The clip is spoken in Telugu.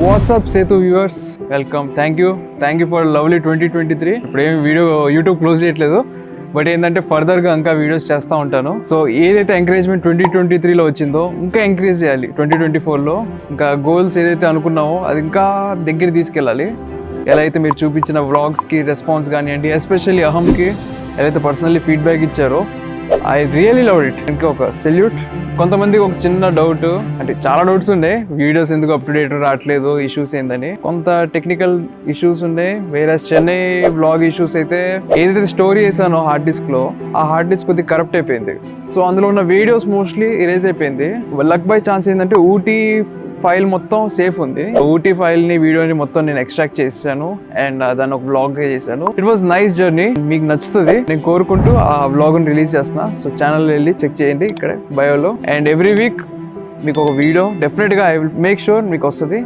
వాట్సాప్ సేతు viewers, welcome. Thank you for lovely 2023. ఇప్పుడు ఏమి వీడియో యూట్యూబ్ క్లోజ్ చేయట్లేదు, బట్ ఏంటంటే ఫర్దర్గా ఇంకా వీడియోస్ చేస్తూ ఉంటాను. సో ఏదైతే ఎంకరేజ్మెంట్ 2023లో వచ్చిందో ఇంకా ఎంకరేజ్ చేయాలి 2024లో. ఇంకా గోల్స్ ఏదైతే అనుకున్నామో అది ఇంకా దగ్గర తీసుకెళ్ళాలి. ఎలా అయితే మీరు చూపించిన వ్లాగ్స్కి రెస్పాన్స్ కానివ్వండి, ఎస్పెషల్లీ అహంకి ఎలా అయితే పర్సనల్లీ ఫీడ్బ్యాక్ ఇచ్చారో, ఐ రియలీ లవ్ ఇట్. ఇంకా ఒక సెల్యూట్. కొంతమందికి ఒక చిన్న డౌట్, అంటే చాలా డౌట్స్ ఉన్నాయి, వీడియోస్ ఎందుకు అప్ టు డేట్ రావట్లేదు, ఇష్యూస్ ఏందని. కొంత టెక్నికల్ ఇష్యూస్ ఉన్నాయి. వేరే చెన్నై వ్లాగ్ ఇష్యూస్ అయితే ఏదైతే స్టోరీ వేసానో హార్డ్ డిస్క్ లో, ఆ హార్డ్ డిస్క్ కొద్దిగా కరప్ట్ అయిపోయింది. సో అందులో ఉన్న వీడియోస్ మోస్ట్లీ ఇరేజ్ అయిపోయింది. లక్ బై ఛాన్స్ ఏంటంటే ఊటీ ఫైల్ మొత్తం సేఫ్ ఉంది. ఊటీ ఫైల్ ని, వీడియోని మొత్తం నేను ఎక్స్ట్రాక్ట్ చేశాను అండ్ దాన్ని ఒక వ్లాగ్ చేశాను. It was nice journey. మీకు నచ్చుతుంది నేను కోరుకుంటూ ఆ వ్లాగ్ ని రిలీజ్ చేస్తున్నా. సో ఛానల్ వెళ్ళి చెక్ చేయండి ఇక్కడ బయోలో. అండ్ ఎవ్రీ వీక్ మీకు ఒక వీడియో డెఫినెట్గా ఐ విల్ మేక్ షూర్ మీకు వస్తుంది.